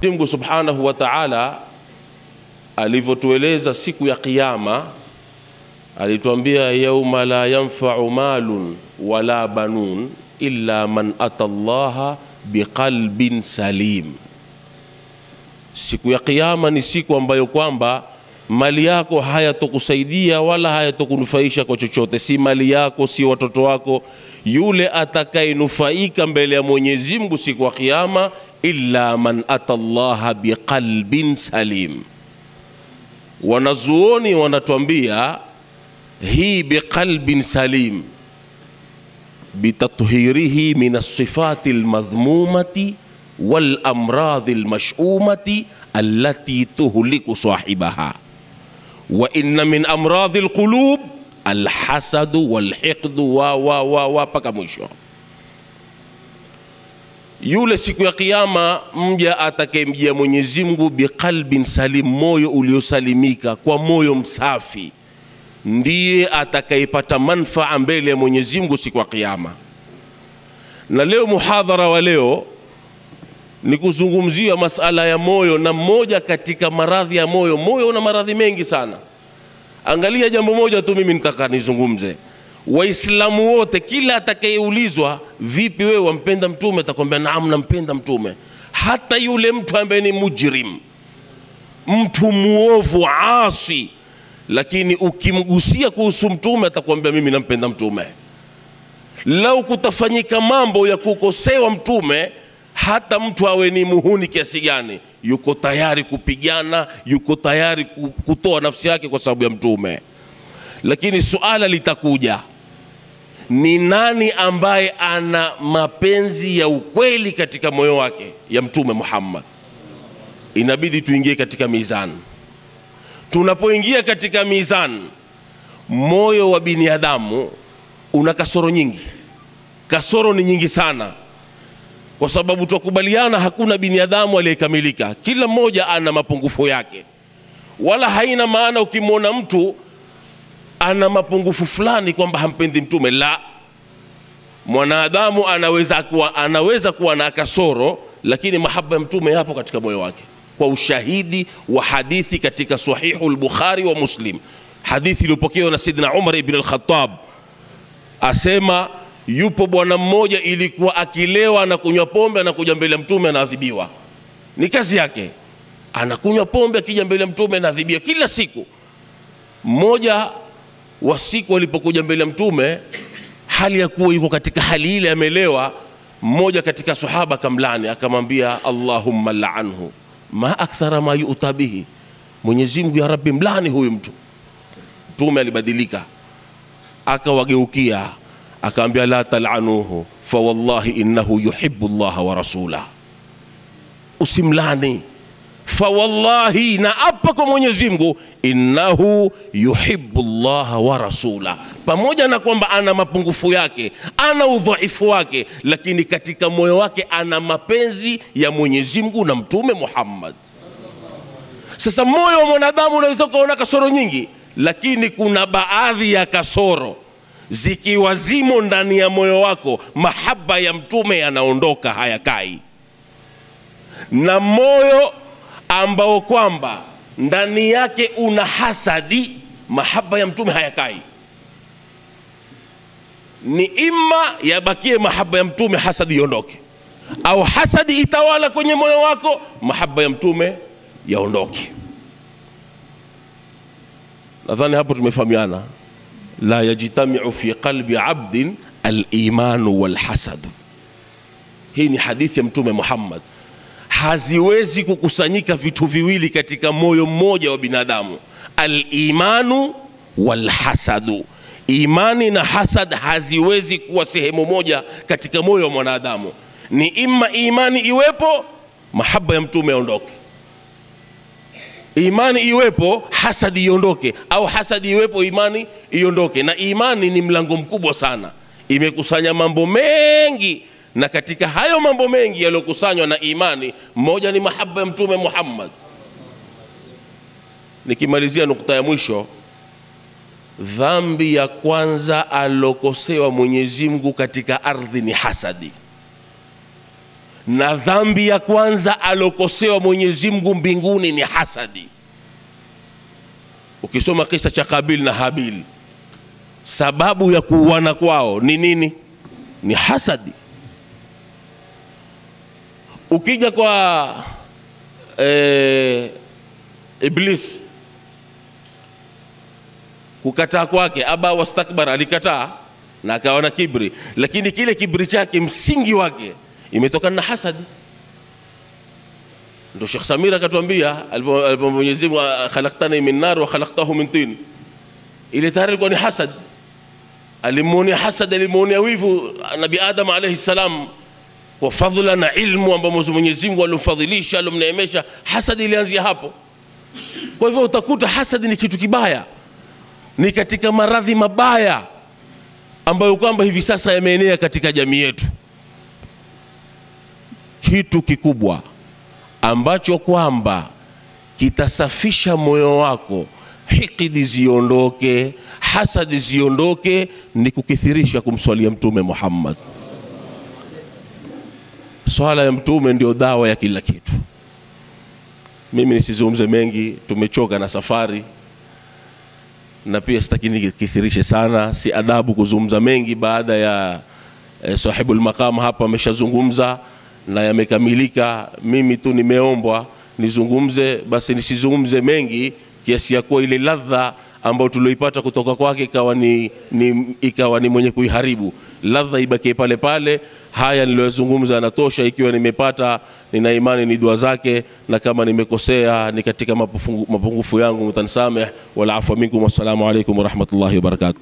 Mungu Subhanahu wa Ta'ala alivyotueleza siku ya Kiyama, alituambia yauma la yanfa'u malun wala banun illa man atallaha biqalbin salim. Siku ya Kiyama ni siku ambayo kwamba mali yako hayatokusaidia wala hayatokunufaisha kwa chochote. Si mali yako, si watoto wako. Yule atakayenufaika mbele ya Mwenyezi Mungu siku ya Kiyama illa man atallaha biqalbin salim. Wanazuoni wanatuambia hii biqalbin salim bitathhirihi min as-sifati al-madhmumati wal amradhi al-mash'umati allati tuhliku sahibaha. Wa inna min amradhi al-qulub al-hasadu wal-hiqdu wa paka mwisho. Yule siku ya Kiyama mja atakayemjia Mwenyezi Mungu biqalbin salim, moyo uliosalimika, kwa moyo msafi, ndiye atakayepata manfaa mbele ya Mwenyezi Mungu siku ya Kiyama. Na leo muhadhara wa leo ni kuzungumzia masala ya moyo, na mmoja katika maradhi ya moyo. Moyo una maradhi mengi sana. Angalia jambo moja tu mimi nitaka nizungumze. Waislamu wote, kila atakayeulizwa vipi wewe wampenda mtume, atakwambia naam, nampenda mtume. Hata yule mtu ambaye ni mujrim, mtu muovu, asi, lakini ukimgusia kuhusu mtume atakwambia mimi nampenda mtume. Lau kutafanyika mambo ya kukosewa mtume, hata mtu awe ni muhuni kiasi gani, yuko tayari kupigana, yuko tayari kutoa nafsi yake kwa sababu ya mtume. Lakini suala litakuja, ni nani ambaye ana mapenzi ya ukweli katika moyo wake ya mtume Muhammad? Inabidi tuingie katika mizani. Tunapoingia katika mizani, moyo wa binadamu una kasoro nyingi. Kasoro ni nyingi sana, kwa sababu tukubaliana hakuna binadamu aliyekamilika. Kila mmoja ana mapungufu yake. Wala haina maana ukimwona mtu ana mapungufu fulani kwamba hampendi mtume. La, mwanadamu anaweza kuwa na kasoro, lakini mahaba ya mtume yapo katika moyo wake, kwa ushahidi wa hadithi katika sahihu al-Bukhari wa Muslim. Hadithi iliyopokewa na Sidna Umar ibn al-Khattab, asema yupo bwana mmoja ilikuwa akilewa na kunywa pombe, anakuja mbele ya mtume anaadhibiwa. Ni kazi yake, anakunywa pombe, akija mbele ya mtume anaadhibiwa kila siku. Mmoja wa siku alipokuja mbele ya mtume, hali ya kuwa yuko katika hali ile amelewa, mmoja katika sahaba kamlani, akamwambia Allahumma la'anhu ma akthara ma yu'ta bihi, Mwenyezi Mungu ya Rabbi mlani huyu mtu. Mtume alibadilika, akawageukia akamwambia la tal'anuhu fa wallahi innahu yuhibbu Allah wa rasulahu. Usimlani, fa wallahi, na apa kwa Mwenyezi Mungu, innahu yuhibbu Allah wa rasulahu. Pamoja na kwamba ana mapungufu yake, ana udhaifu wake, lakini katika moyo wake ana mapenzi ya Mwenyezi Mungu na mtume Muhammad. Sasa moyo wa mwanadamu unaweza kuona kasoro nyingi, lakini kuna baadhi ya kasoro zikiwa zimo ndani ya moyo wako, mahaba ya mtume yanaondoka, hayakai. Na moyo ambao kwamba ndani yake una hasadi, mahaba ya mtume hayakai. Ni ima yabakie mahaba ya mtume, hasadi iondoke, au hasadi itawala kwenye moyo wako, mahaba ya mtume yaondoke. Nadhani hapo tumefahamiana. La yajtami'u fi qalbi 'abdin al-imanu wal-hasadu. Hii ni hadithi ya mtume Muhammad. Haziwezi kukusanyika vitu viwili katika moyo mmoja wa binadamu, al-imanu wal-hasadu. Imani na hasad haziwezi kuwa sehemu moja katika moyo wa mwanadamu. Ni ima imani iwepo, mahaba ya mtume yaondoke, imani iwepo, hasadi iondoke, au hasadi iwepo, imani iondoke. Na imani ni mlango mkubwa sana, imekusanya mambo mengi, na katika hayo mambo mengi yaliyokusanywa na imani, moja ni mahaba ya mtume Muhammad. Nikimalizia nukta ya mwisho, dhambi ya kwanza alokosewa Mwenyezi Mungu katika ardhi ni hasadi. na dhambi ya kwanza alokosewa Mwenyezi Mungu mbinguni ni hasadi. Ukisoma kisa cha Kabil na Habil, sababu ya kuuana kwao ni nini? Ni hasadi. Ukija kwa Iblis, kukataa kwake, aba wastakbara, alikataa na akawa na kibri, lakini kile kibri chake msingi wake imetokana na hasadi. Ndio Sheikh Samira akatuambia alipo Mwenyezi Mungu khalaqtani min nar wa khalaqtahu min tin, ile tayari ilikuwa ni hasad. Alimuonea hasad, alimuonea wivu Nabii Adam alayhi salam kwa fadhila na ilmu ambayo Mwenyezi Mungu alomfadhilisha, alomneemesha. Hasad ilianzia hapo. Kwa hivyo utakuta hasad ni kitu kibaya, ni katika maradhi mabaya ambayo kwamba hivi sasa yameenea katika jamii yetu. Kitu kikubwa ambacho kwamba kitasafisha moyo wako, hikidi ziondoke, hasadi ziondoke, ni kukithirisha kumswalia Mtume Muhammad. Swala ya Mtume ndio dawa ya kila kitu. Mimi nisizungumze mengi, tumechoka na safari, na pia sitaki nikithirishe sana. Si adabu kuzungumza mengi baada ya sahibul maqam hapa ameshazungumza na yamekamilika. Mimi tu nimeombwa nizungumze, basi nisizungumze mengi kiasi ya kuwa ile ladha ambayo tulioipata kutoka kwake ikawa ni mwenye kuiharibu. Ladha ibaki pale pale. Haya niliyozungumza yanatosha. Ikiwa nimepata, nina imani ni dua zake, na kama nimekosea ni katika mapungufu yangu, mtanisameh. Wal afwa minkum, wassalamu alaykum wa rahmatullahi wa barakatuh.